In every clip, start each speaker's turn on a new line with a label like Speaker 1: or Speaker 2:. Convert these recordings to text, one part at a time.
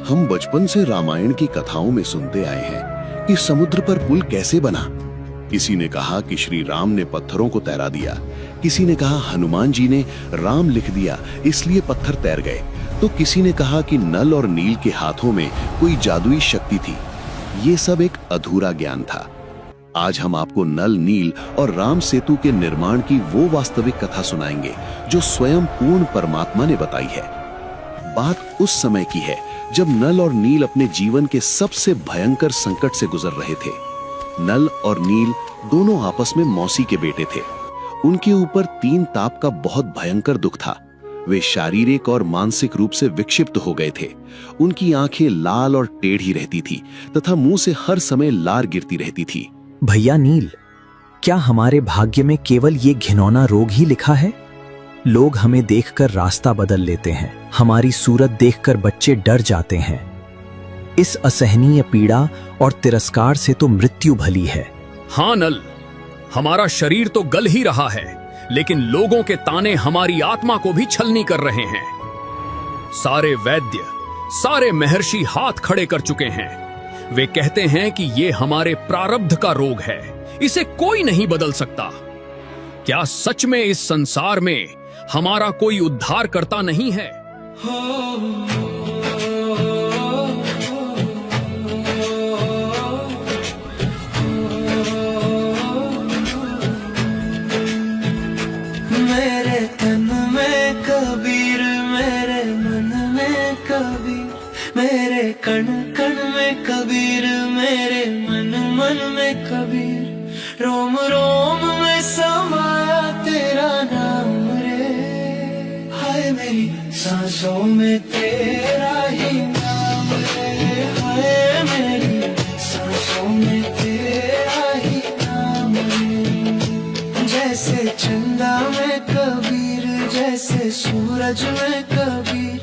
Speaker 1: हम बचपन से रामायण की कथाओं में सुनते आए हैं कि समुद्र पर पुल कैसे बना। किसी ने कहा कि श्री राम ने पत्थरों को तैरा दिया, किसी ने कहा हनुमान जी ने राम लिख दिया इसलिए पत्थर तैर गए, तो किसी ने कहा कि नल और नील के हाथों में कोई जादुई शक्ति थी। ये सब एक अधूरा ज्ञान था। आज हम आपको नल, नील और राम सेतु के निर्माण की वो वास्तविक कथा सुनाएंगे जो स्वयं पूर्ण परमात्मा ने बताई है। बात उस समय की है जब नल और नील अपने जीवन के सबसे भयंकर संकट से गुजर रहे थे। नल और नील दोनों आपस में मौसी के बेटे थे। उनके ऊपर 3 ताप का बहुत भयंकर दुख था। वे शारीरिक और मानसिक रूप से विक्षिप्त हो गए थे। उनकी आंखें लाल और टेढ़ी रहती थी तथा मुंह से हर समय लार गिरती रहती थी।
Speaker 2: भैया नील, क्या हमारे भाग्य में केवल ये घिनौना रोग ही लिखा है? लोग हमें देखकर रास्ता बदल लेते हैं, हमारी सूरत देखकर बच्चे डर जाते हैं। इस असहनीय पीड़ा और तिरस्कार से तो मृत्यु भली है।
Speaker 3: हाँ नल, हमारा शरीर तो गल ही रहा है, लेकिन लोगों के ताने हमारी आत्मा को भी छलनी कर रहे हैं। सारे वैद्य, सारे महर्षि हाथ खड़े कर चुके हैं। वे कहते हैं कि ये हमारे प्रारब्ध का रोग है, इसे कोई नहीं बदल सकता। क्या सच में इस संसार में हमारा कोई उद्धार करता नहीं है?
Speaker 4: मेरे तन में कबीर, मेरे मन में कबीर, मेरे कण कण में कबीर, मेरे मन मन में कबीर, रोम रोम में समाया तेरा नाम रे। हाय मेरी सांसों में तेरा ही नाम रे। हाय मेरी सांसों में तेरा ही नाम रे। जैसे चंदा में कबीर, जैसे सूरज में कबीर,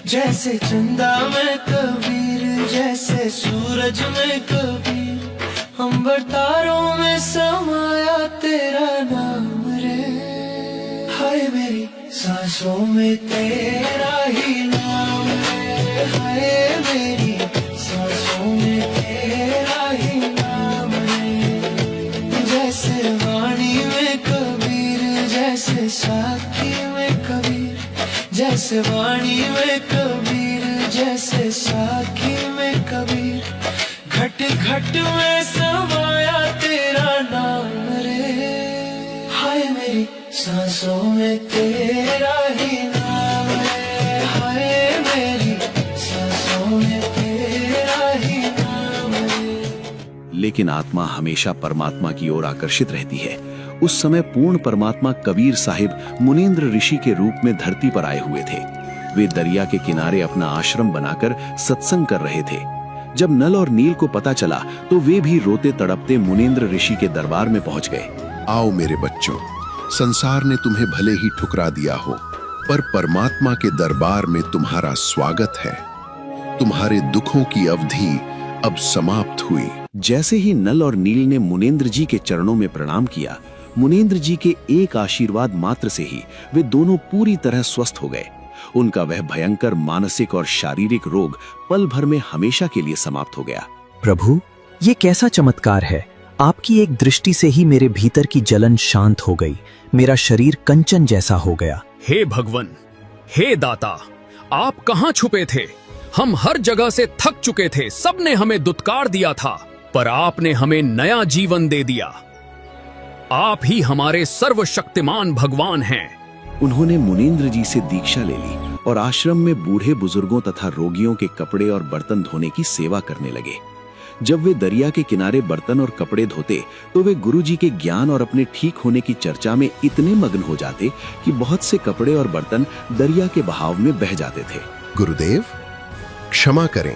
Speaker 4: जैसे चंदा में कबीर, जैसे सूरज में कबीर, अंबर तारों में समाया तेरा नाम रे। हाय मेरी सांसों में तेरा ही नाम रे। हाय मेरी सांसों में तेरा ही नाम रे। जैसे वाणी में कबीर, जैसे साखी में कबीर, जैसे वाणी में कबीर, जैसे साखी में कबीर, घट घट में समाया तेरा नाम रे। हाय मेरी सांसों में तेरा ही नाम रे। हाय मेरी सांसों में तेरा ही नाम रे।
Speaker 1: लेकिन आत्मा हमेशा परमात्मा की ओर आकर्षित रहती है। उस समय पूर्ण परमात्मा कबीर साहिब मुनींद्र ऋषि के रूप में धरती पर आए हुए थे। वे दरिया के किनारे अपना आश्रम बनाकर सत्संग कर रहे थे। जब नल और नील को पता चला तो वे भी रोते तड़पते मुनींद्र ऋषि के दरबार में पहुंच गए।
Speaker 5: आओ मेरे बच्चों, संसार ने तुम्हें भले ही ठुकरा दिया हो, पर परमात्मा के दरबार में तुम्हारा स्वागत है। तुम्हारे दुखों की अवधि अब समाप्त हुई।
Speaker 1: जैसे ही नल और नील ने मुनींद्र जी के चरणों में प्रणाम किया, मुनींद्र जी के एक आशीर्वाद मात्र से ही वे दोनों पूरी तरह स्वस्थ हो गए। उनका वह भयंकर मानसिक और शारीरिक रोग पल भर में हमेशा के लिए समाप्त हो गया।
Speaker 2: प्रभु, ये कैसा चमत्कार है! आपकी एक दृष्टि से ही मेरे भीतर की जलन शांत हो गई। मेरा शरीर कंचन जैसा हो गया।
Speaker 3: हे भगवन, हे दाता, आप कहाँ छुपे थे? हम हर जगह से थक चुके थे। सबने हमें दुत्कार दिया था, पर आपने हमें नया जीवन दे दिया। आप ही हमारे सर्वशक्तिमान भगवान हैं।
Speaker 1: उन्होंने मुनींद्र जी से दीक्षा ले ली और आश्रम में बूढ़े बुजुर्गों तथा रोगियों के कपड़े और बर्तन धोने की सेवा करने लगे। जब वे दरिया के किनारे बर्तन और कपड़े धोते तो वे गुरु जी के ज्ञान और अपने ठीक होने की चर्चा में इतने मग्न हो जाते कि बहुत से कपड़े और बर्तन दरिया के बहाव में बह जाते थे।
Speaker 5: गुरुदेव, क्षमा करें,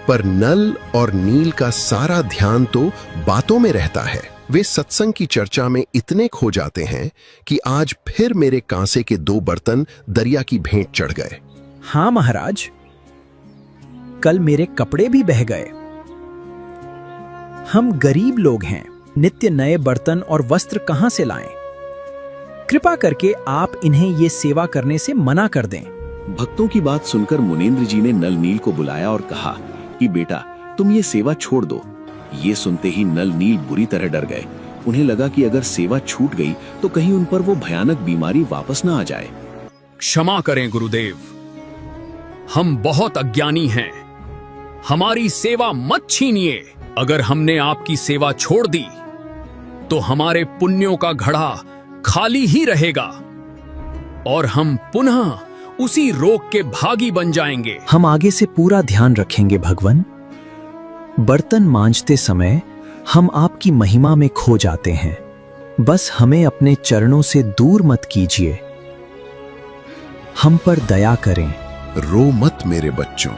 Speaker 5: पर नल और नील का सारा ध्यान तो बातों में रहता है। वे सत्संग की चर्चा में इतने खो जाते हैं कि आज फिर मेरे कांसे के 2 बर्तन दरिया की भेंट चढ़ गए।
Speaker 2: हाँ महाराज, कल मेरे कपड़े भी बह गए। हम गरीब लोग हैं, नित्य नए बर्तन और वस्त्र कहां से लाएं? कृपा करके आप इन्हें ये सेवा करने से मना कर दें।
Speaker 1: भक्तों की बात सुनकर मुनींद्र जी ने नल नील को बुलाया और कहा कि बेटा तुम ये सेवा छोड़ दो। ये सुनते ही नल नील बुरी तरह डर गए। उन्हें लगा कि अगर सेवा छूट गई तो कहीं उन पर वो भयानक बीमारी वापस ना आ जाए।
Speaker 3: क्षमा करें गुरुदेव, हम बहुत अज्ञानी हैं। हमारी सेवा मत छीनिए। अगर हमने आपकी सेवा छोड़ दी तो हमारे पुण्यों का घड़ा खाली ही रहेगा और हम पुनः उसी रोग के भागी बन जाएंगे।
Speaker 2: हम आगे से पूरा ध्यान रखेंगे भगवान। बर्तन मांजते समय हम आपकी महिमा में खो जाते हैं। बस हमें अपने चरणों से दूर मत कीजिए। हम पर दया करें।
Speaker 5: रो मत मेरे बच्चों,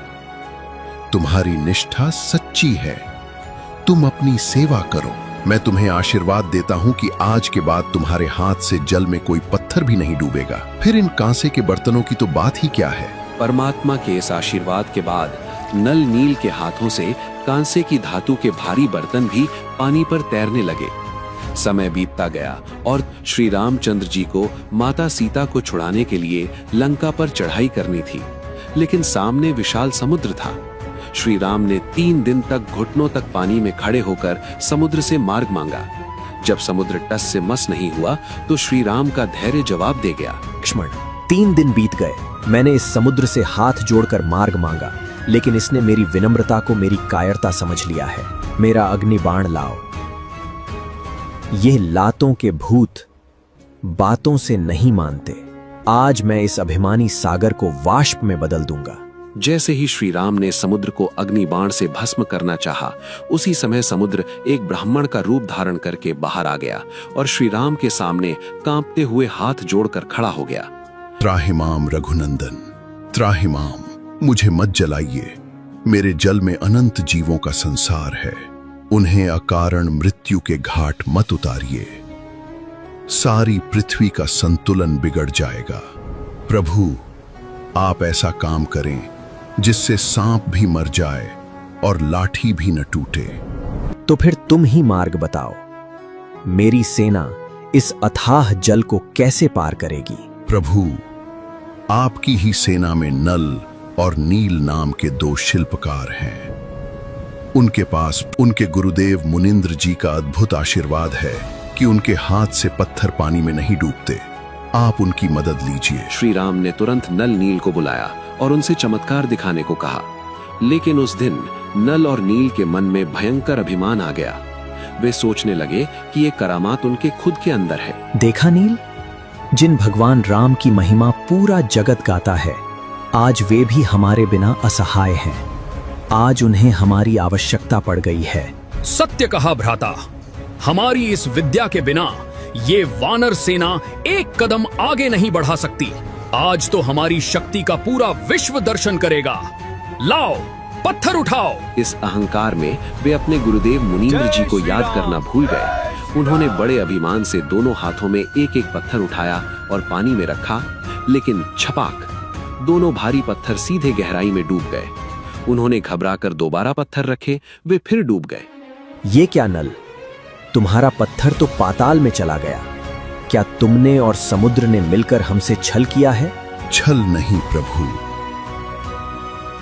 Speaker 5: तुम्हारी निष्ठा सच्ची है। तुम अपनी सेवा करो। मैं तुम्हें आशीर्वाद देता हूं कि आज के बाद तुम्हारे हाथ से जल में कोई पत्थर भी नहीं डूबेगा। फिर इन कांसे के बर्तनों की तो बात ही क्या है।
Speaker 6: परमात्मा के इस आशीर्वाद के बाद नल नील के हाथों से कांसे की धातु के भारी बर्तन भी पानी पर तैरने लगे। समय बीतता गया और श्री रामचंद्र जी को माता सीता को छुड़ाने के लिए लंका पर चढ़ाई करनी थी, लेकिन सामने विशाल समुद्र था। श्री राम ने 3 दिन तक घुटनों तक पानी में खड़े होकर समुद्र से मार्ग मांगा। जब समुद्र टस से मस नहीं हुआ तो श्री राम का धैर्य जवाब दे गया।
Speaker 2: लक्ष्मण, 3 दिन बीत गए। मैंने इस समुद्र से हाथ जोड़कर मार्ग मांगा, लेकिन इसने मेरी विनम्रता को मेरी कायरता समझ लिया है। मेरा अग्नि बाण लाओ। ये लातों के भूत बातों से नहीं मानते। आज मैं इस अभिमानी सागर को वाष्प में बदल दूंगा।
Speaker 6: जैसे ही श्री राम ने समुद्र को अग्नि बाण से भस्म करना चाहा, उसी समय समुद्र एक ब्राह्मण का रूप धारण करके बाहर आ गया और श्री राम के सामने कांपते हुए हाथ जोड़कर खड़ा हो गया।
Speaker 5: त्राहिमाम रघुनंदन, त्राहिमाम, मुझे मत जलाइए। मेरे जल में अनंत जीवों का संसार है। उन्हें अकारण मृत्यु के घाट मत उतारिए। सारी पृथ्वी का संतुलन बिगड़ जाएगा। प्रभु, आप ऐसा काम करें जिससे सांप भी मर जाए और लाठी भी न टूटे।
Speaker 2: तो फिर तुम ही मार्ग बताओ। मेरी सेना इस अथाह जल को कैसे पार करेगी?
Speaker 5: प्रभु, आपकी ही सेना में नल और नील नाम के 2 शिल्पकार हैं। उनके पास उनके गुरुदेव मुनींद्र जी का अद्भुत आशीर्वाद है कि उनके हाथ से पत्थर पानी में नहीं डूबते। आप उनकी मदद लीजिए।
Speaker 6: श्री राम ने तुरंत नल नील को बुलाया और उनसे चमत्कार दिखाने को कहा। लेकिन उस दिन नल और नील के मन में भयंकर अभिमान आ गया। वे सोचने लगे कि ये करामात उनके खुद के अंदर है।
Speaker 2: देखा नील, जिन भगवान राम की महिमा पूरा जगत गाता है, आज वे भी हमारे बिना असहाय हैं। आज उन्हें हमारी आवश्यकता पड़ गई है।
Speaker 3: सत्य कहा भ्राता। हमारी इस विद्या के बिना ये वानर सेना एक कदम आगे नहीं बढ़ा सकती। आज तो हमारी शक्ति का पूरा विश्व दर्शन करेगा। लाओ, पत्थर उठाओ।
Speaker 6: इस अहंकार में वे अपने गुरुदेव मुनींद्र जी को याद करना भूल गए। उन्होंने बड़े अभिमान से दोनों हाथों में एक-एक पत्थर उठाया और पानी में रखा, लेकिन छपाक, दोनों भारी पत्थर सीधे गहराई में डूब गए। उन्होंने घबराकर दोबारा पत्थर रखे, वे फिर डूब गए।
Speaker 2: ये क्या नल, तुम्हारा पत्थर तो पाताल में चला गया। क्या तुमने और समुद्र ने मिलकर हमसे छल किया है?
Speaker 5: छल नहीं प्रभु,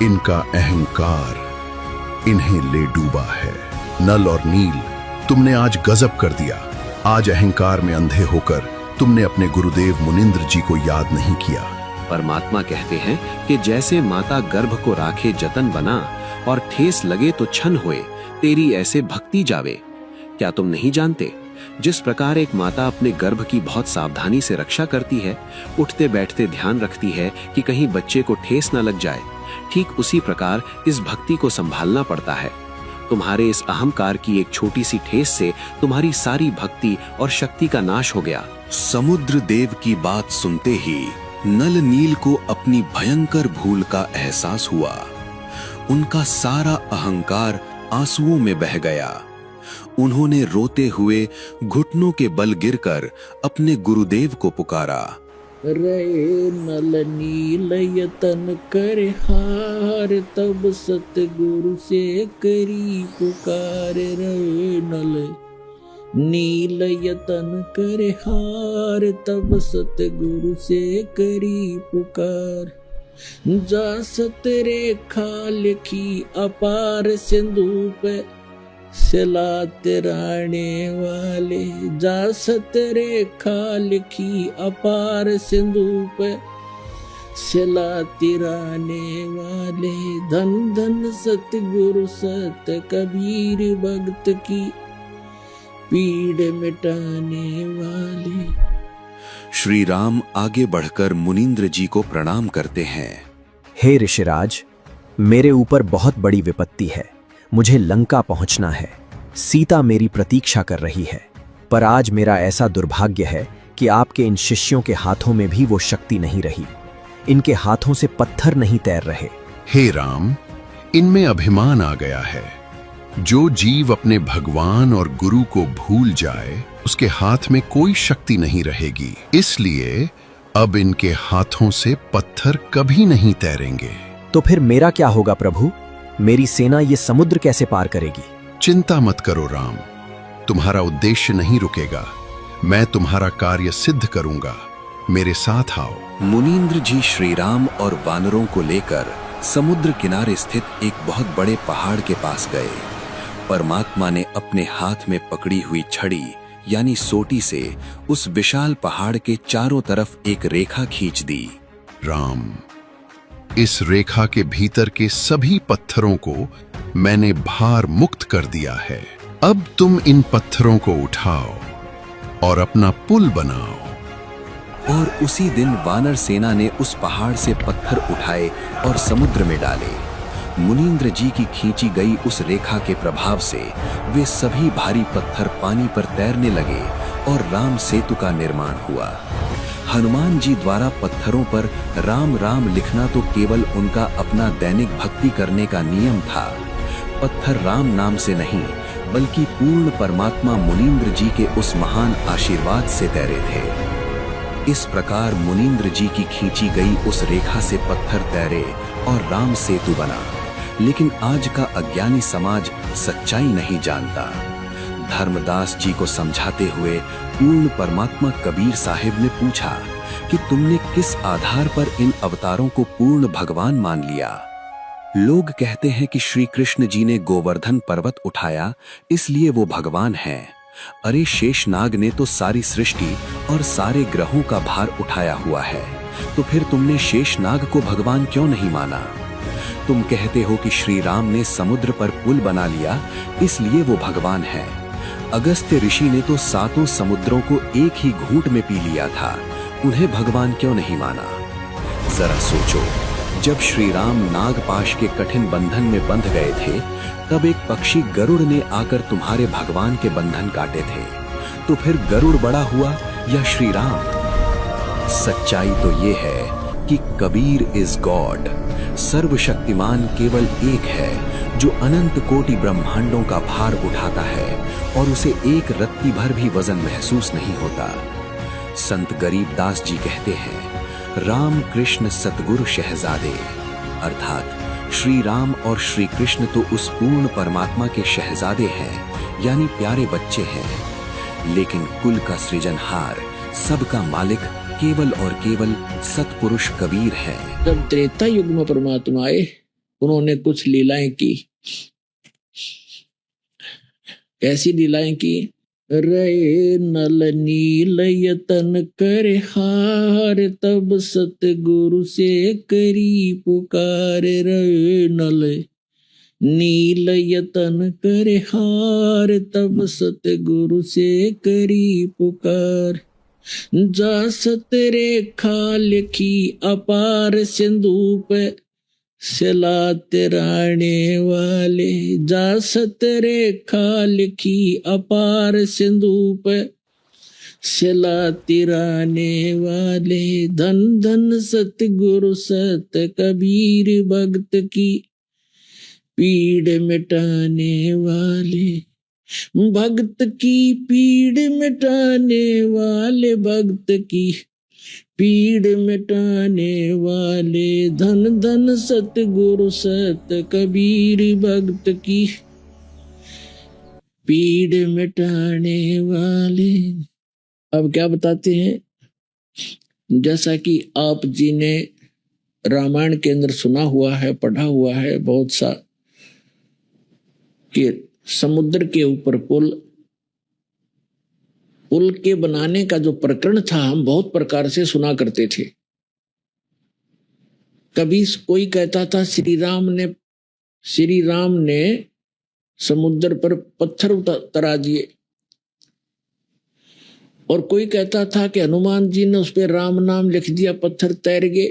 Speaker 5: इनका अहंकार इन्हें ले डूबा है। नल और नील, तुमने आज गजब कर दिया। आज अहंकार में अंधे होकर तुमने अपने गुरुदेव मुनींद्र जी को याद नहीं किया।
Speaker 6: परमात्मा कहते हैं कि जैसे माता गर्भ को राखे जतन बना और ठेस लगे तो छन होए, तेरी ऐसे भक्ति जावे। क्या तुम नहीं जानते, जिस प्रकार एक माता अपने गर्भ की बहुत सावधानी से रक्षा करती है, उठते बैठते ध्यान रखती है कि कहीं बच्चे को ठेस न लग जाए, ठीक उसी प्रकार इस भक्ति को संभालना पड़ता है। तुम्हारे इस अहंकार की एक छोटी सी ठेस से तुम्हारी सारी भक्ति और शक्ति का नाश हो गया।
Speaker 1: समुद्र देव की बात सुनते ही नल नील को अपनी भयंकर भूल का एहसास हुआ। उनका सारा अहंकार आंसुओं में बह गया। उन्होंने रोते हुए घुटनों के बल गिरकर अपने गुरुदेव को पुकारा।
Speaker 7: रे नल नील यतन कर हार, तब सतगुरु से करी पुकार। रे नल नील यतन कर हार, तब सतगुरु से करी पुकार। जा सतरेखा लिखी अपार सिंधु पे सिलाते राणे वाले। जा सतरेखा लिखी अपार सिंधु पे सिलाते राणे वाले। धन धन सतगुरु सत कबीर भक्त की पीड़ मिटाने वाले।
Speaker 6: श्री राम आगे बढ़कर मुनींद्र जी को प्रणाम करते हैं।
Speaker 2: हे ऋषिराज, मेरे ऊपर बहुत बड़ी विपत्ति है। मुझे लंका पहुंचना है। सीता मेरी प्रतीक्षा कर रही है, पर आज मेरा ऐसा दुर्भाग्य है कि आपके इन शिष्यों के हाथों में भी वो शक्ति नहीं रही। इनके हाथों से पत्थर नहीं तैर रहे।
Speaker 5: हे राम, इनमें अभिमान आ गया है। जो जीव अपने भगवान और गुरु को भूल जाए, उसके हाथ में कोई शक्ति नहीं रहेगी। इसलिए अब इनके हाथों से पत्थर कभी नहीं तैरेंगे।
Speaker 2: तो फिर मेरा क्या होगा प्रभु? मेरी सेना ये समुद्र कैसे पार करेगी?
Speaker 5: चिंता मत करो राम, तुम्हारा उद्देश्य नहीं रुकेगा। मैं तुम्हारा कार्य सिद्ध करूंगा। मेरे साथ आओ।
Speaker 6: मुनींद्र जी श्री राम और वानरों को लेकर समुद्र किनारे स्थित एक बहुत बड़े पहाड़ के पास गए। परमात्मा ने अपने हाथ में पकड़ी हुई छड़ी यानी सोटी से उस विशाल पहाड़ के चारों तरफ एक रेखा खींच दी।
Speaker 5: राम, इस रेखा के भीतर के सभी पत्थरों को मैंने भार मुक्त कर दिया है। अब तुम इन पत्थरों को उठाओ और अपना पुल बनाओ।
Speaker 6: और उसी दिन वानर सेना ने उस पहाड़ से पत्थर उठाए और समुद्र में डाले। मुनींद्र जी की खींची गई उस रेखा के प्रभाव से वे सभी भारी पत्थर पानी पर तैरने लगे और राम सेतु का निर्माण हुआ। हनुमान जी द्वारा पत्थरों पर राम राम लिखना तो केवल उनका अपना दैनिक भक्ति करने का नियम था। पत्थर राम नाम से नहीं, बल्कि पूर्ण परमात्मा मुनींद्र जी के उस महान आशीर्वाद से तैरे थे। इस प्रकार मुनींद्र जी की खींची गई उस रेखा से पत्थर तैरे और राम सेतु बना। लेकिन आज का अज्ञानी समाज सच्चाई नहीं जानता। धर्मदास जी को समझाते हुए पूर्ण परमात्मा कबीर साहिब ने पूछा कि तुमने किस आधार पर इन अवतारों को पूर्ण भगवान मान लिया? लोग कहते हैं कि श्री कृष्ण जी ने गोवर्धन पर्वत उठाया इसलिए वो भगवान हैं। अरे शेषनाग ने तो सारी सृष्टि और सारे ग्रहों का भार उठाया हुआ है, तो फिर तुमने शेषनाग को भगवान क्यों नहीं माना? तुम कहते हो कि श्री राम ने समुद्र पर पुल बना लिया इसलिए वो भगवान है। अगस्त्य ऋषि ने तो 7 समुद्रों को एक ही घूंट में पी लिया था, उन्हें भगवान क्यों नहीं माना? जरा सोचो, जब श्री राम नागपाश के कठिन बंधन में बंध गए थे, तब एक पक्षी गरुड़ ने आकर तुम्हारे भगवान के बंधन काटे थे। तो फिर गरुड़ बड़ा हुआ या श्री राम? सच्चाई तो ये है कि कबीर इज गॉड। सर्वशक्तिमान केवल एक है जो अनंत कोटि ब्रह्मांडों का भार उठाता है और उसे एक रत्ती भर भी वजन महसूस नहीं होता। संत गरीबदास जी कहते हैं, राम कृष्ण सतगुरु शहजादे, अर्थात श्री राम और श्री कृष्ण तो उस पूर्ण परमात्मा के शहजादे हैं, यानी प्यारे बच्चे हैं। लेकिन कुल का सृजनहार, सबका मालिक केवल और केवल सतपुरुष कबीर है।
Speaker 7: जब त्रेता युग में परमात्मा आए, उन्होंने कुछ लीलाएं की। कैसी लीलाएं की? रे नल नील यतन करे हार, तब सतगुरु से करी पुकार। रे नल नील यतन करे हार, तब सतगुरु से करी पुकार। जा सतरेखा लिखी अपार सिंधु पे सिलाते राणे वाले। जा सतरेखा लिखी अपार सिंधु पे सिलाते राणे वाले। धन धन सतगुरु सत कबीर भक्त की पीड़ मिटाने वाले। भक्त की पीड़ मिटाने वाले, भक्त की पीड़ मिटाने वाले। धन धन सतगुरु सत कबीर भक्त की पीड़ मिटाने वाले। अब क्या बताते हैं? जैसा कि आप जी ने रामायण के अंदर सुना हुआ है, पढ़ा हुआ है बहुत सा, कि समुद्र के ऊपर पुल के बनाने का जो प्रकरण था हम बहुत प्रकार से सुना करते थे। कभी कोई कहता था श्री राम ने समुद्र पर पत्थर उतरा दिए, और कोई कहता था कि हनुमान जी ने उस पर राम नाम लिख दिया, पत्थर तैर गए।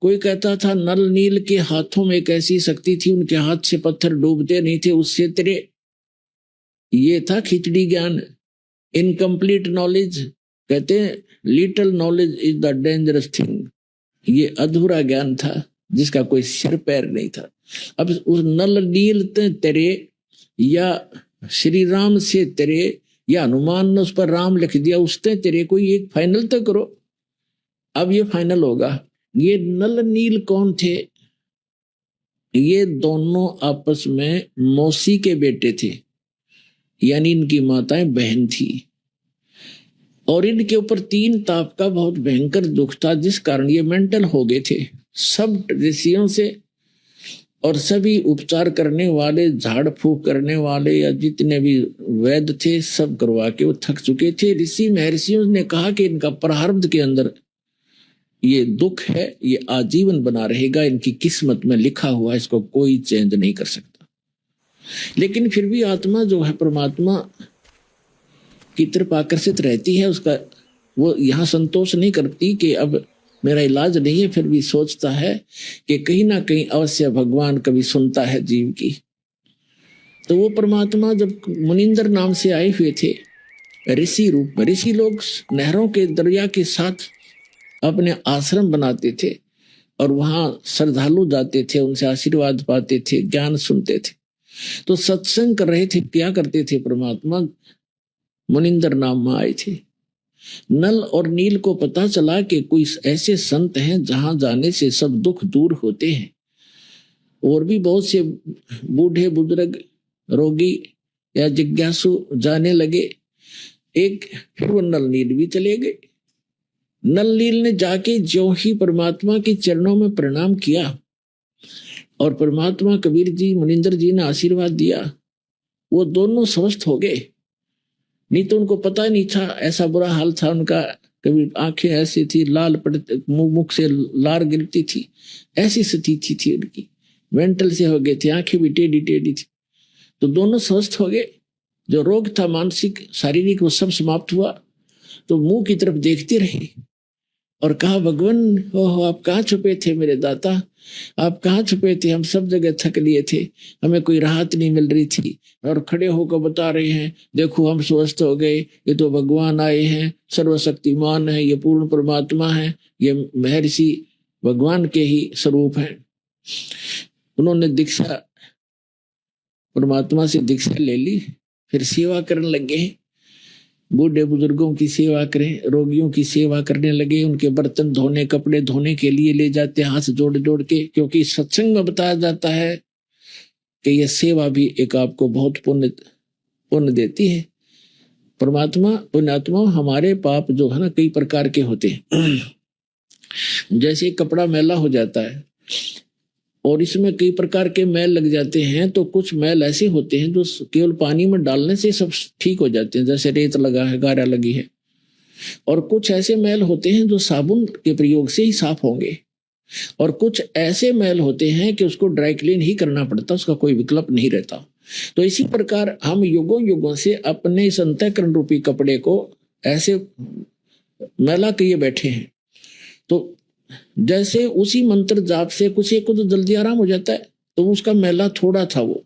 Speaker 7: कोई कहता था नल नील के हाथों में एक ऐसी शक्ति थी, उनके हाथ से पत्थर डूबते नहीं थे, उससे तेरे। ये था खिचड़ी ज्ञान, इनकम्प्लीट नॉलेज। कहते हैं little knowledge is the dangerous thing. ये अधूरा ज्ञान था जिसका कोई सिर पैर नहीं था। अब उस नल नील तेरे या श्री राम से तेरे या हनुमान ने उस पर राम लिख दिया, उसने तेरे कोई एक फाइनल तो करो। अब ये फाइनल होगा। ये नल नील कौन थे? ये दोनों आपस में मौसी के बेटे थे, यानी इनकी माताएं बहन थी, और इनके ऊपर 3 ताप का बहुत भयंकर दुख था, जिस कारण ये मेंटल हो गए थे। सब ऋषियों से और सभी उपचार करने वाले, झाड़ फूक करने वाले या जितने भी वैद्य थे, सब करवा के वो थक चुके थे। ऋषि महर्षियों ने कहा कि इनका प्रारब्ध के अंदर ये दुख है, ये आजीवन बना रहेगा, इनकी किस्मत में लिखा हुआ, इसको कोई चेंज नहीं कर सकता। लेकिन फिर भी आत्मा जो है परमात्मा की तरफ आकर्षित रहती है, उसका वो यहाँ संतोष नहीं करती कि अब मेरा इलाज नहीं है, फिर भी सोचता है कि कहीं ना कहीं अवश्य भगवान कभी सुनता है जीव की। तो वो परमात्मा जब मुनिंदर नाम से आए हुए थे ऋषि रूप में, ऋषि लोग नहरों के दरिया के साथ अपने आश्रम बनाते थे और वहां श्रद्धालु जाते थे, उनसे आशीर्वाद पाते थे, ज्ञान सुनते थे। तो सत्संग कर रहे थे, क्या करते थे परमात्मा? मुनिंदर नाम में आए थे। नल और नील को पता चला कि कोई ऐसे संत हैं जहां जाने से सब दुख दूर होते हैं, और भी बहुत से बूढ़े बुजुर्ग रोगी या जिज्ञासु जाने लगे। फिर वो नल नील भी चले गए। नल नील ने जाके ज्यों ही परमात्मा के चरणों में प्रणाम किया और परमात्मा कबीर जी, मुनिंदर जी ने आशीर्वाद दिया, वो दोनों स्वस्थ हो गए। नहीं तो उनको पता नहीं था, ऐसा बुरा हाल था उनका। कभी आंखें ऐसी थी, लाल पड़ते, मुख से लार गिरती थी, ऐसी स्थिति थी उनकी। मेंटल से हो गए थे, आंखें भी टेढ़ी टेढ़ी थी। तो दोनों स्वस्थ हो गए। जो रोग था मानसिक शारीरिक वो सब समाप्त हुआ। तो मुंह की तरफ देखते रहे और कहा, भगवान ओहो आप कहाँ छुपे थे मेरे दाता, आप कहाँ छुपे थे? हम सब जगह थक लिए थे, हमें कोई राहत नहीं मिल रही थी, और खड़े होकर बता रहे हैं देखो हम स्वस्थ हो गए, ये तो भगवान आए हैं, सर्वशक्तिमान है, ये पूर्ण परमात्मा है, ये महर्षि भगवान के ही स्वरूप हैं। उन्होंने दीक्षा, परमात्मा से दीक्षा ले ली, फिर सेवा करने लगे। बूढ़े बुजुर्गों की सेवा करें, रोगियों की सेवा करने लगे। उनके बर्तन धोने, कपड़े धोने के लिए ले जाते हाथ जोड़ जोड़ के, क्योंकि सत्संग में बताया जाता है कि यह सेवा भी एक आपको बहुत पुण्य देती है। परमात्मा पुण्यात्मा, हमारे पाप जो है ना कई प्रकार के होते हैं। जैसे कपड़ा मैला हो जाता है और इसमें कई प्रकार के मैल लग जाते हैं, तो कुछ मैल ऐसे होते हैं जो केवल पानी में डालने से सब ठीक हो जाते हैं, जैसे रेत लगा है, गारा लगी है। और कुछ ऐसे मैल होते हैं जो साबुन के प्रयोग से ही साफ होंगे, और कुछ ऐसे मैल होते हैं कि उसको ड्राई क्लीन ही करना पड़ता, उसका कोई विकल्प नहीं रहता। तो इसी प्रकार हम युगों युगों से अपने इस अंतःकरण रूपी कपड़े को ऐसे मैला किए बैठे हैं। तो जैसे उसी मंत्र जाप से कुछ एक को तो जल्दी आराम हो जाता है, तो उसका मैला थोड़ा था, वो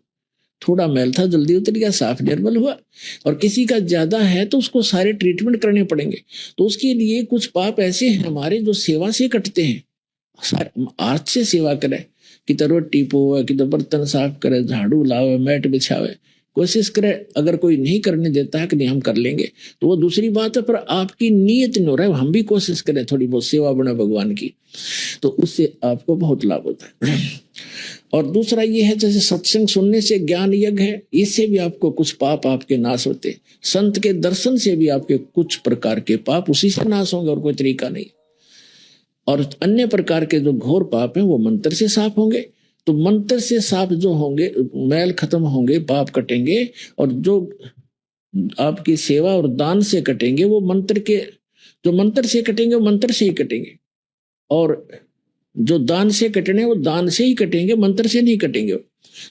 Speaker 7: थोड़ा मैल था, जल्दी उतर गया, साफ निर्मल हुआ। और किसी का ज्यादा है तो उसको सारे ट्रीटमेंट करने पड़ेंगे। तो उसके लिए कुछ पाप ऐसे हैं हमारे जो सेवा से कटते हैं। अर्थ से सेवा करे, कि तो रोटी पोवे, कि तो बर्तन साफ करे, झाड़ू लावे, मैट बिछावे, कोशिश करे। अगर कोई नहीं करने देता है कि नहीं हम कर लेंगे तो वो दूसरी बात है, पर आपकी नीयत नहीं हो रहा है, हम भी कोशिश करें थोड़ी बहुत सेवा बने भगवान की, तो उससे आपको बहुत लाभ होता है। और दूसरा ये है, जैसे सत्संग सुनने से ज्ञान यज्ञ है, इससे भी आपको कुछ पाप आपके नाश होते। संत के दर्शन से भी आपके कुछ प्रकार के पाप उसी से नाश होंगे, और कोई तरीका नहीं। और अन्य प्रकार के जो घोर पाप हैं वो मंत्र से साफ होंगे। तो मंत्र से साफ जो होंगे, मैल खत्म होंगे, पाप कटेंगे। और जो आपकी सेवा और दान से कटेंगे वो मंत्र के, जो मंत्र से कटेंगे वो मंत्र से ही कटेंगे, और जो दान से कटने वो दान से ही कटेंगे, मंत्र से नहीं कटेंगे।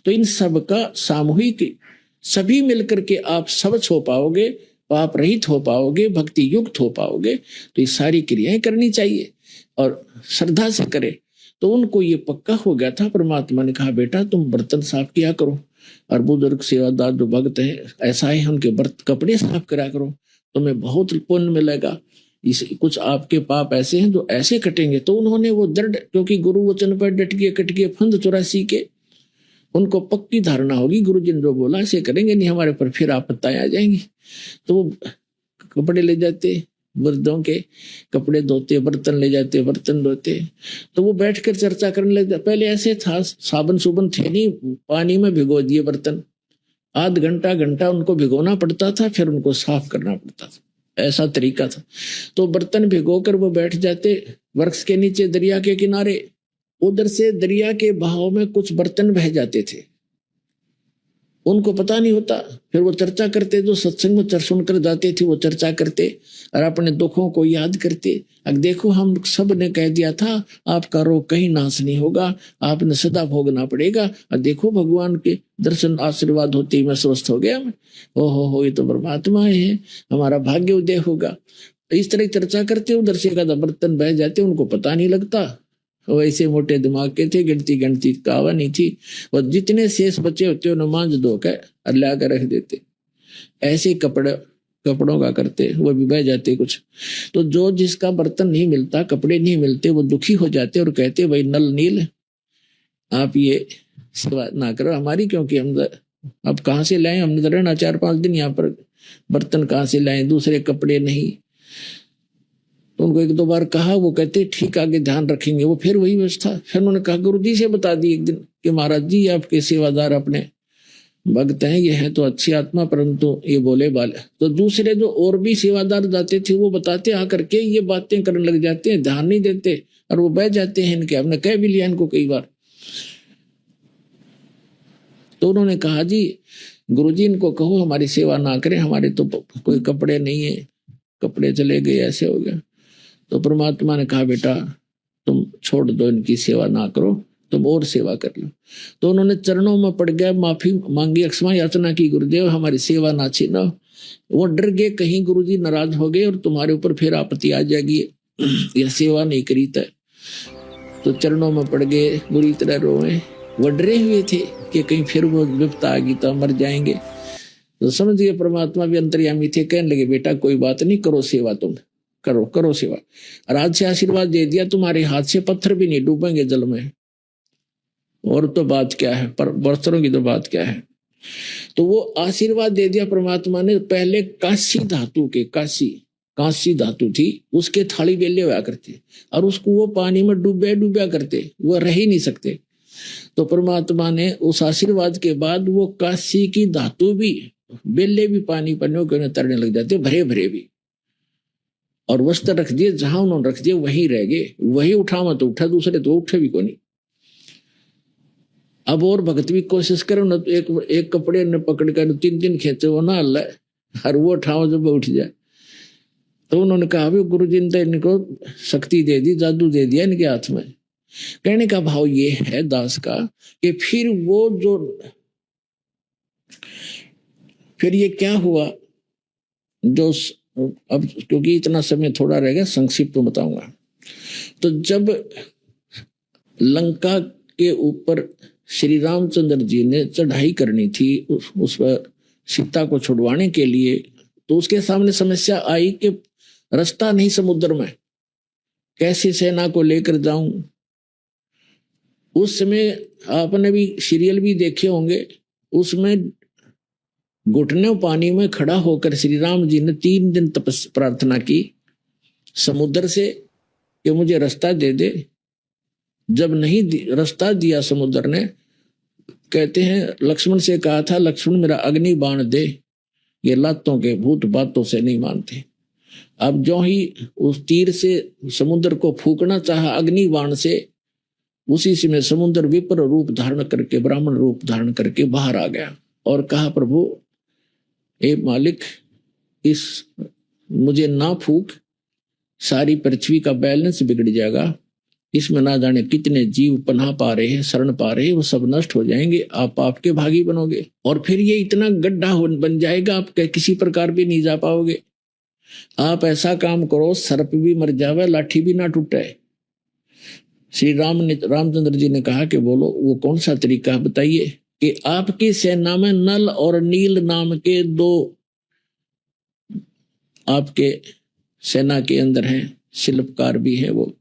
Speaker 7: तो इन सब का सामूहिक सभी मिलकर के आप स्वच्छ हो पाओगे, पाप रहित हो पाओगे, भक्ति युक्त हो पाओगे। तो ये सारी क्रियाएं करनी चाहिए और श्रद्धा से करें। तो उनको ये पक्का हो गया था। परमात्मा ने कहा बेटा तुम बर्तन साफ किया करो, और बुजुर्ग सेवादार जो भक्त है ऐसा है, उनके कपड़े साफ करा करो, तुम्हें बहुत पुण्य मिलेगा। इस कुछ आपके पाप ऐसे हैं जो ऐसे कटेंगे। तो उन्होंने वो दृढ़, क्योंकि गुरु वचन पर डट गए, कट गए फंद 84 के, उनको पक्की धारणा होगी गुरु जी ने जो बोला ऐसे करेंगे, नहीं हमारे पर फिर आपत्तियां आ जाएंगी। तो वो कपड़े ले जाते, मर्दों के कपड़े धोते, बर्तन ले जाते, बर्तन धोते। तो वो बैठकर चर्चा करने लगे। पहले ऐसे था, साबुन सुबन थे नहीं, पानी में भिगो दिए बर्तन, आध घंटा घंटा उनको भिगोना पड़ता था, फिर उनको साफ करना पड़ता था, ऐसा तरीका था। तो बर्तन भिगोकर वो बैठ जाते वृक्ष के नीचे दरिया के किनारे। उधर से दरिया के बहाव में कुछ बर्तन बह जाते थे, उनको पता नहीं होता। फिर वो चर्चा करते, जो सत्संग में सुनकर जाते थे वो चर्चा करते और अपने दुखों को याद करते। अब देखो हम सब ने कह दिया था आपका रोग कहीं नाश नहीं होगा, आपने सदा भोगना पड़ेगा, और देखो भगवान के दर्शन आशीर्वाद होते ही मैं स्वस्थ हो गया। मैं हो ये तो परमात्मा है, हमारा भाग्य उदय होगा। इस तरह चर्चा करते, उधर से एक आधा बर्तन बह जाते, उनको पता नहीं लगता। वैसे मोटे दिमाग के थे, गिनती कावा नहीं थी। और जितने शेष बचे होते उन्हें मांझ धो कर और ला कर रख देते। ऐसे कपड़ों का करते, वो भी बह जाते कुछ। तो जो जिसका बर्तन नहीं मिलता, कपड़े नहीं मिलते, वो दुखी हो जाते और कहते भाई नल नील आप ये सेवा ना करो हमारी, क्योंकि हम अब कहाँ से लाएं, हमने तो रहना 4-5 दिन यहाँ पर, बर्तन कहाँ से लाएं, दूसरे कपड़े नहीं। तो उनको 1-2 बार कहा, वो कहते ठीक आगे ध्यान रखेंगे। वो फिर वही व्यवस्था। फिर उन्होंने कहा गुरु जी से बता दी एक दिन कि महाराज जी आपके सेवादार अपने भक्त हैं, ये है तो अच्छी आत्मा, परंतु ये बोले बाले। तो दूसरे जो और भी सेवादार जाते थे वो बताते आकर के, ये बातें करने लग जाते हैं, ध्यान नहीं देते और वो बह जाते हैं इनके। हमने कह भी लिया इनको कई बार। तो उन्होंने कहा जी गुरुजी इनको कहो हमारी सेवा ना करें, हमारे तो कोई कपड़े नहीं है, कपड़े चले गए, ऐसे हो गया। तो परमात्मा ने कहा बेटा तुम छोड़ दो, इनकी सेवा ना करो, तुम और सेवा कर लो। तो उन्होंने चरणों में पड़ गया, माफी मांगी, अक्षमा याचना की, गुरुदेव हमारी सेवा ना छीनो। वो डर गए कहीं गुरुजी नाराज हो गए और तुम्हारे ऊपर फिर आपत्ति आ जाएगी, यह सेवा नहीं करी था। तो चरणों में पड़ गए, बुरी तरह रोए। वो डरे हुए थे कि कहीं फिर वो विपत्ता आ गई तो मर जाएंगे। तो समझ गए परमात्मा भी अंतर्यामी थे। कहने लगे बेटा कोई बात नहीं, करो सेवा, तुम करो सेवा। और आज से आशीर्वाद दे दिया, तुम्हारे हाथ से पत्थर भी नहीं डूबेंगे जल में। और तो बात क्या है, पर बर्तनों की तो बात क्या है। तो वो आशीर्वाद दे दिया परमात्मा ने। पहले कांसी धातु के, कांसी धातु थी, उसके थाली बेले हुआ करते और उसको वो पानी में डूबा करते, वो रह ही नहीं सकते। तो परमात्मा ने उस आशीर्वाद के बाद वो कांसी की धातु भी, बेले भी पानी पर तैरने लग जाते, भरे भरे भी। और वस्त्र रख दिए, जहां उन्होंने रख दिए वही रह गए। वही उठा मत उठा, दूसरे तो उठे भी को नहीं। अब और भगत भी कोशिश करो न, तो एक कपड़े ने पकड़ कर 3 खींचे वो ना अल्लाह, और वो उठाओ जब उठ जाए। तो उन्होंने कहा भी गुरु जी ने इनको शक्ति दे दी, जादू दे दिया इनके हाथ में। कहने का भाव ये है दास का कि फिर ये क्या हुआ, जो अब क्योंकि इतना समय थोड़ा रहेगा संक्षिप्त में बताऊंगा। तो जब लंका के ऊपर श्री रामचंद्र जी ने चढ़ाई करनी थी उस पर सीता को छुड़वाने के लिए, तो उसके सामने समस्या आई कि रास्ता नहीं समुद्र में, कैसे सेना को लेकर जाऊं। उस समय आपने भी सीरियल भी देखे होंगे, उसमें घुटने पानी में खड़ा होकर श्री राम जी ने 3 दिन प्रार्थना की समुद्र से कि मुझे रास्ता दे दे। जब नहीं रास्ता दिया समुद्र ने, कहते हैं लक्ष्मण से कहा था लक्ष्मण मेरा अग्नि बाण दे, ये लातों के भूत बातों से नहीं मानते। अब जो ही उस तीर से समुद्र को फूकना चाहा अग्निबाण से, उसी समय समुद्र विपर रूप धारण करके, ब्राह्मण रूप धारण करके बाहर आ गया और कहा, प्रभु ए मालिक, इस मुझे ना फूक, सारी पृथ्वी का बैलेंस बिगड़ जाएगा, इसमें ना जाने कितने जीव पनाह पा रहे हैं, शरण पा रहे हैं, वो सब नष्ट हो जाएंगे, आप आपके भागी बनोगे और फिर ये इतना गड्ढा बन जाएगा, आप किसी प्रकार भी नहीं जा पाओगे। आप ऐसा काम करो, सर्प भी मर जावे, लाठी भी ना टूटे। श्री रामचंद्र जी ने कहा कि बोलो वो कौन सा तरीका है बताइए। कि आपकी सेना में नल और नील नाम के दो आपके सेना के अंदर हैं, शिल्पकार भी हैं, वो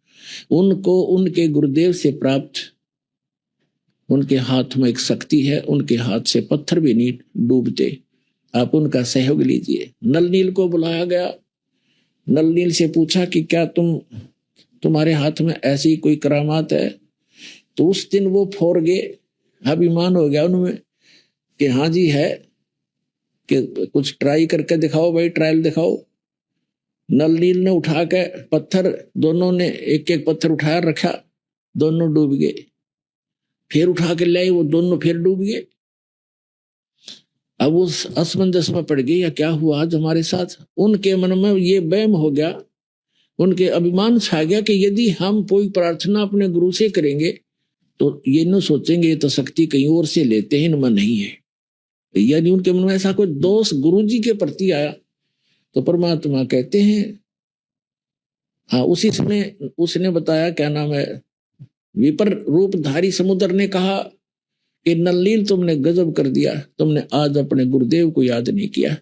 Speaker 7: उनको उनके गुरुदेव से प्राप्त, उनके हाथ में एक शक्ति है, उनके हाथ से पत्थर भी नहीं डूबते, आप उनका सहयोग लीजिए। नल नील को बुलाया गया। नल नील से पूछा कि क्या तुम्हारे हाथ में ऐसी कोई करामात है? तो उस दिन वो फोड़ गए, अभिमान हो गया उनमें कि हाँ जी है, कि कुछ ट्राई करके दिखाओ भाई, ट्रायल दिखाओ। नल नील ने उठा के पत्थर, दोनों ने एक एक पत्थर उठाया रखा, दोनों डूब गए। फिर उठा के लाए, वो दोनों फिर डूब गए। अब उस असमंजस में पड़ गई, या क्या हुआ आज हमारे साथ। उनके मन में ये वहम हो गया, उनके अभिमान छा गया कि यदि हम कोई प्रार्थना अपने गुरु से करेंगे तो ये न सोचेंगे ये तो शक्ति कहीं और से लेते हैं, इनमें नहीं है। यानी उनके मन में ऐसा कोई दोष गुरु जी के प्रति आया। तो परमात्मा कहते हैं, हाँ उसी समय उसने बताया, क्या नाम है, विपर रूपधारी समुद्र ने कहा कि नलनील तुमने गजब कर दिया, तुमने आज अपने गुरुदेव को याद नहीं किया,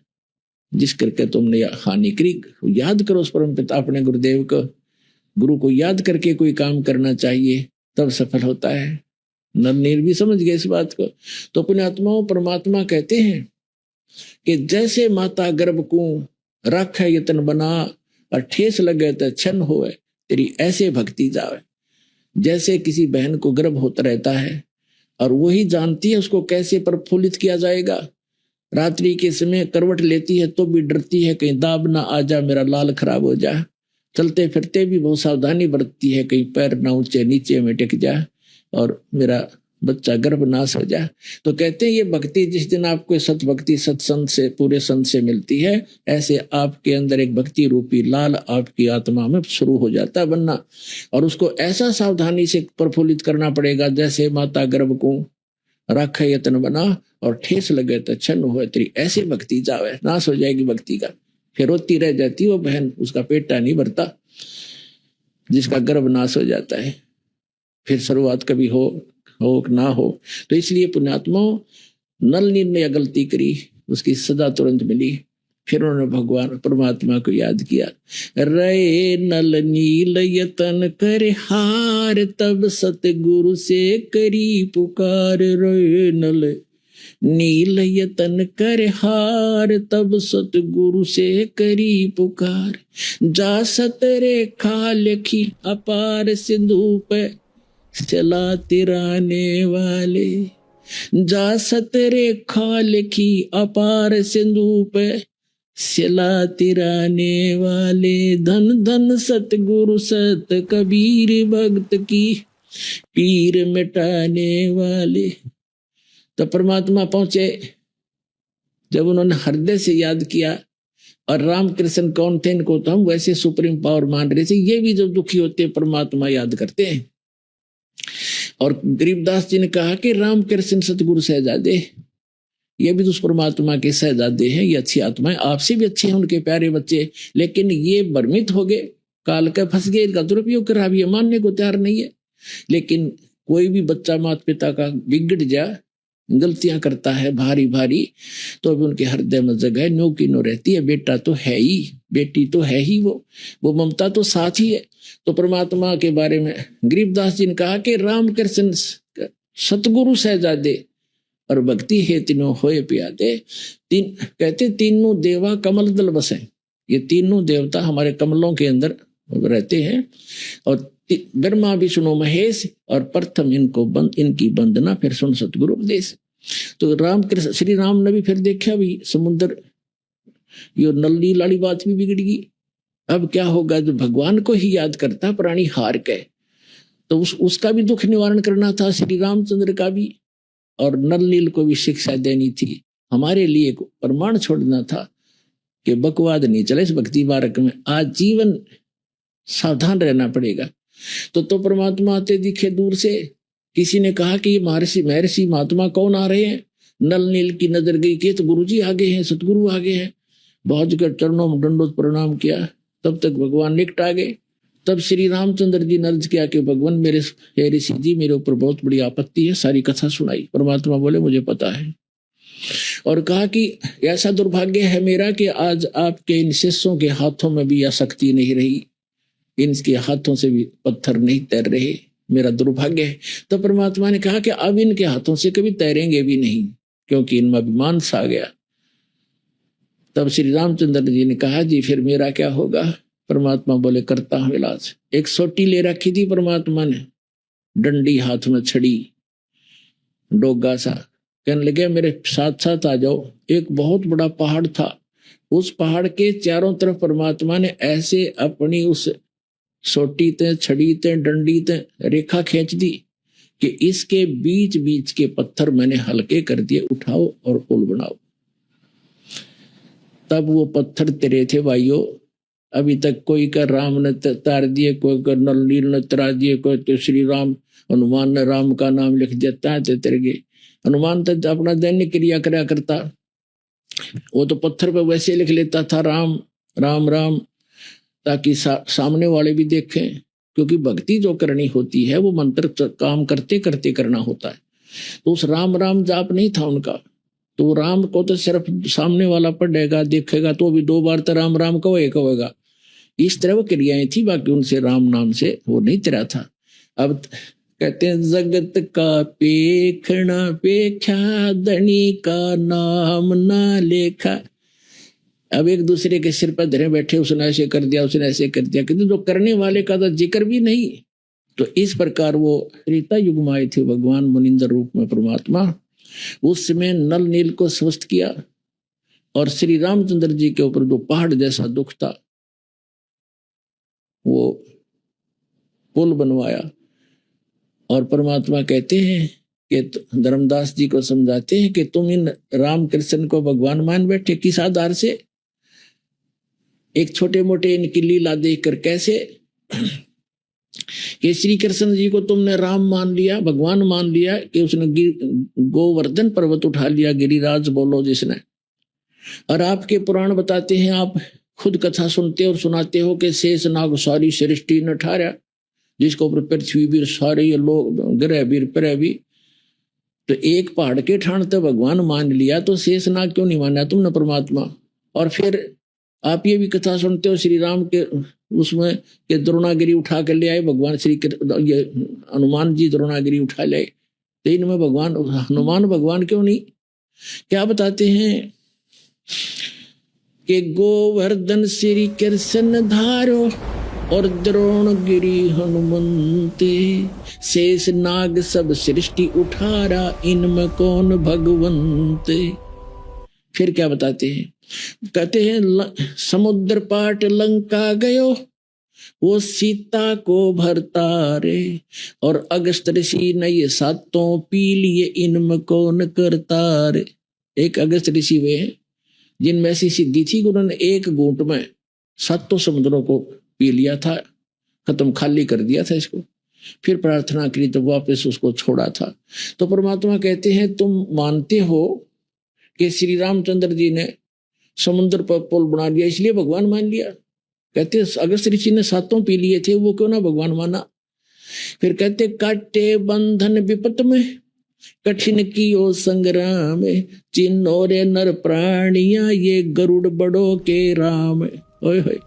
Speaker 7: जिस करके तुमने हानि करी। याद करो उस परम पिता अपने गुरुदेव को, गुरु को याद करके कोई काम करना चाहिए, तब सफल होता है। नलनील भी समझ गए इस बात को। तो पुण्यात्माओं, परमात्मा कहते हैं कि जैसे माता गर्भ को रख यतन बना और ठेस लगे तो छन होए, तेरी ऐसे भक्ति जावे। जैसे किसी बहन को गर्भ होता रहता है और वही जानती है उसको कैसे प्रफुल्लित किया जाएगा। रात्रि के समय करवट लेती है तो भी डरती है कहीं दाब ना आ जा, मेरा लाल खराब हो जा। चलते फिरते भी बहुत सावधानी बरतती है, कहीं पैर ना ऊंचे नीचे में टिक जा और मेरा बच्चा गर्भनाश हो जाए। तो कहते हैं ये भक्ति जिस दिन आपको सत भक्ति सत्संग से, पूरे संत से मिलती है, ऐसे आपके अंदर एक भक्ति रूपी लाल आपकी आत्मा में शुरू हो जाता है बनना। और उसको ऐसा सावधानी से प्रफुल्लित करना पड़ेगा, जैसे माता गर्भ को रख यतन बना और ठेस लगे तो छन हो, तेरी ऐसे भक्ति जावे, नाश हो जाएगी भक्ति का। फिर रोती रह जाती वो बहन, उसका पेटा नहीं भरता, जिसका गर्भ नाश हो जाता है। फिर शुरुआत कभी हो ना हो। तो इसलिए पुण्यात्माओं, नल नील ने गलती करी, उसकी सजा तुरंत मिली। फिर उन्होंने भगवान परमात्मा को याद किया। रे नल नील यतन कर हार, तब सतगुरु से करी पुकार। रे नल नील यतन कर हार, तब सतगुरु से करी पुकार। जा सतरेखा लिखी अपार सिंधु पे, चला तिराने वाले। जा सतरेखा लिखी अपार सिंधु पे, चला तिराने वाले। धन धन सतगुरु सत कबीर, भक्त की पीर मिटाने वाले। तो परमात्मा पहुंचे। जब उन्होंने हृदय से याद किया, और रामकृष्ण कौन थे, इनको तो हम वैसे सुप्रीम पावर मान रहे थे, ये भी जब दुखी होते परमात्मा याद करते हैं। और गरीबदास जी ने कहा कि रामकृष्ण सतगुरु सहजादे, ये भी तो उस परमात्मा के सहजादे हैं, ये अच्छी आत्माएं, आपसे भी अच्छे हैं उनके प्यारे बच्चे, लेकिन ये भ्रमित हो गए, काल का फंस गए, इनका दुरुपयोग कर रहा, ये मानने को तैयार नहीं है। लेकिन कोई भी बच्चा माता पिता का बिगड़ जाए, गलतियां करता है भारी भारी, तो अभी उनके हृदय में जगह नो की नो रहती है। बेटा तो है ही, बेटी तो है ही, वो ममता तो साथ ही है। तो परमात्मा के बारे में गरीबदास जी ने कहा कि रामकृष्ण सतगुरु सहजादे, और भक्ति है तीनों होए प्यादे। कहते तीनों देवा कमल दल बसे, ये तीनों देवता हमारे कमलों के अंदर रहते हैं। और ब्रह्मा विष्णु महेश, और प्रथम इनकी वंदना, फिर सुन सतगुरु उपदेश। तो रामकृष्ण श्री राम ने भी फिर देखा भी समुद्र, यो नल नील वाली बात भी बिगड़ गई। अब क्या होगा, जो भगवान को ही याद करता प्राणी हार के, तो उसका भी दुख निवारण करना था, श्री रामचंद्र का भी, और नल नील को भी शिक्षा देनी थी। हमारे लिए प्रमाण छोड़ना था कि बकवाद नहीं चले इस भक्ति मार्ग में, आजीवन सावधान रहना पड़ेगा। तो परमात्मा आते दिखे दूर से। किसी ने कहा कि ये महर्षि महात्मा कौन आ रहे हैं? नल नील की नजर गई कि तो गुरुजी आगे हैं, सतगुरु आगे हैं। बहुत जगह चरणों में दंडोत प्रणाम किया, तब तक भगवान निकट आ गए। तब श्री रामचंद्र जी ने अर्ज किया कि भगवान मेरे हे ऋषि जी, मेरे ऊपर बहुत बड़ी आपत्ति है। सारी कथा सुनाई। परमात्मा बोले मुझे पता है, और कहा कि ऐसा दुर्भाग्य है मेरा कि आज आपके इन शिष्यों के हाथों में भी यह शक्ति नहीं रही, इनके हाथों से भी पत्थर नहीं तैर रहे, मेरा दुर्भाग्य है। तो परमात्मा ने कहा कि अब इनके हाथों से कभी तैरेंगे भी नहीं, क्योंकि इनमें अभिमान सा गया। तब श्री रामचंद्र जी ने कहा जी फिर मेरा क्या होगा? परमात्मा बोले करता हूं इलाज। एक सोटी ले रखी थी परमात्मा ने, डंडी हाथ में छड़ी, डोगा सा। कहने लगे मेरे साथ साथ आ जाओ। एक बहुत बड़ा पहाड़ था, उस पहाड़ के चारों तरफ परमात्मा ने ऐसे अपनी उस सोटी ते, छड़ी ते, डंडी ते रेखा खींच दी कि इसके बीच बीच के पत्थर मैंने हल्के कर दिए, उठाओ और पुल बनाओ। तब वो पत्थर तेरे थे भाइयों। अभी तक कोई का राम ने तार दिए, कोई का नल नील ने तरा दिए, कोई तो श्री राम हनुमान ने राम का नाम लिख देता है तेरे गए। हनुमान तो अपना दैनिक क्रिया करा करता, वो तो पत्थर पे वैसे लिख लेता था राम राम राम, ताकि सामने वाले भी देखें। क्योंकि भक्ति जो करनी होती है वो मंत्र काम करते करते करना होता है। तो उस राम राम जाप नहीं था उनका, तो राम को तो सिर्फ सामने वाला पढ़ेगा देखेगा तो भी 2 बार तो राम राम कहेगा। इस तरह वो क्रियाएं थी, बाकी उनसे राम नाम से वो नहीं तेरा था। अब कहते हैं जगत का पेखना पेख्या, धनी का नाम ना लेखा। अब एक दूसरे के सिर पर धरे बैठे, उसने ऐसे कर दिया, उसने ऐसे कर दिया, किंतु जो करने वाले का तो जिक्र भी नहीं। तो इस प्रकार वो त्रेता युग में आए थे भगवान मुनिंदर रूप में परमात्मा। उस समय नल नील को स्वस्थ किया, और श्री रामचंद्र जी के ऊपर जो पहाड़ जैसा दुख था वो पुल बनवाया। और परमात्मा कहते हैं कि धर्मदास जी को समझाते हैं कि तुम इन राम कृष्ण को भगवान मान बैठे, किस आधार से? एक छोटे मोटे इनकी लीला देखकर कैसे कि श्री कृष्ण जी को तुमने राम मान लिया, भगवान मान लिया, कि उसने गोवर्धन पर्वत उठा लिया, गिरिराज बोलो जिसने। और आपके पुराण बताते हैं, आप खुद कथा सुनते और सुनाते हो कि शेष नाग सारी सृष्टि न ठारा, जिसको ऊपर पृथ्वी भी सारे ये लोग ग्रह भी प्रह भी। तो एक पहाड़ के ठाण तो भगवान मान लिया, तो शेष नाग क्यों नहीं माना तुमने परमात्मा? और फिर आप ये भी कथा सुनते हो श्री राम के उसमें कि द्रोणागिरी उठा कर ले आए भगवान, ये हनुमान जी द्रोणागिरी उठा ले। तो इनमें भगवान हनुमान भगवान क्यों नहीं? क्या बताते हैं कि गोवर्धन श्री कृष्ण धारो और द्रोणगिरी हनुमंते, शेष नाग सब सृष्टि उठारा, इनमें कौन भगवंते। फिर क्या बताते हैं? कहते हैं समुद्र पाट लंका गयो, वो सीता को भरता रे, और अगस्त ऋषि ने ये 7 पी लिए, इनमें कौन करता रे। एक अगस्त ऋषि वे हैं जिनमें ऐसी सिद्धि थी कि उन्होंने एक घूंट में 7 समुद्रों को पी लिया था, खत्म खाली कर दिया था इसको। फिर प्रार्थना करी तो वापस उसको छोड़ा था। तो परमात्मा कहते हैं तुम मानते हो कि श्री रामचंद्र जी ने समुद्र पर पुल बना लिया, इसलिए भगवान मान लिया। कहते अगस्त ऋषि ने 7 पी लिए थे, वो क्यों ना भगवान माना। फिर कहते काटे बंधन विपत में, कठिन कियो संग्राम, चिन्हो रे नर प्राणिया, ये गरुड़ बड़ो के राम। ओए होए,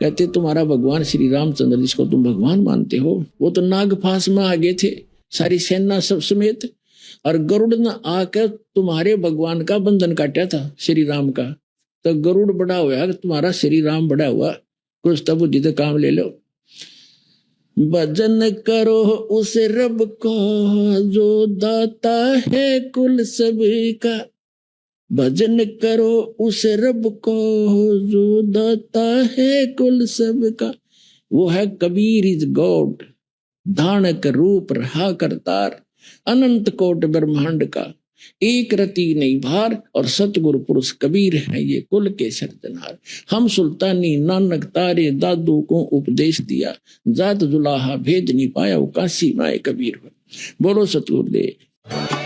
Speaker 7: कहते तुम्हारा भगवान श्री रामचंद्र जिसको तुम भगवान मानते हो, वो तो नागफास में आगे थे सारी सेना सब समेत, और गरुड़ ने आकर तुम्हारे भगवान का बंधन काटा था श्री राम का। तो गरुड़ बड़ा हुआ, तुम्हारा श्री राम बड़ा हुआ, कुछ तो बुद्धि तो काम ले लो। भजन करो उस रब को जो दाता है कुल सबका, भजन करो उस रब को जो दाता है कुल सबका। वो है कबीर इज गॉड, धानक रूप रहा करतार, अनंत कोट ब्रह्मांड का, एक रति नहीं भार, और सतगुरु पुरुष कबीर है ये कुल के सर्जनहार। हम सुल्तानी नानक तारे दादू को उपदेश दिया, जात जुलाहा भेद नहीं पाया, वो काशी माए कबीर हो। बोलो सतगुरुदेव।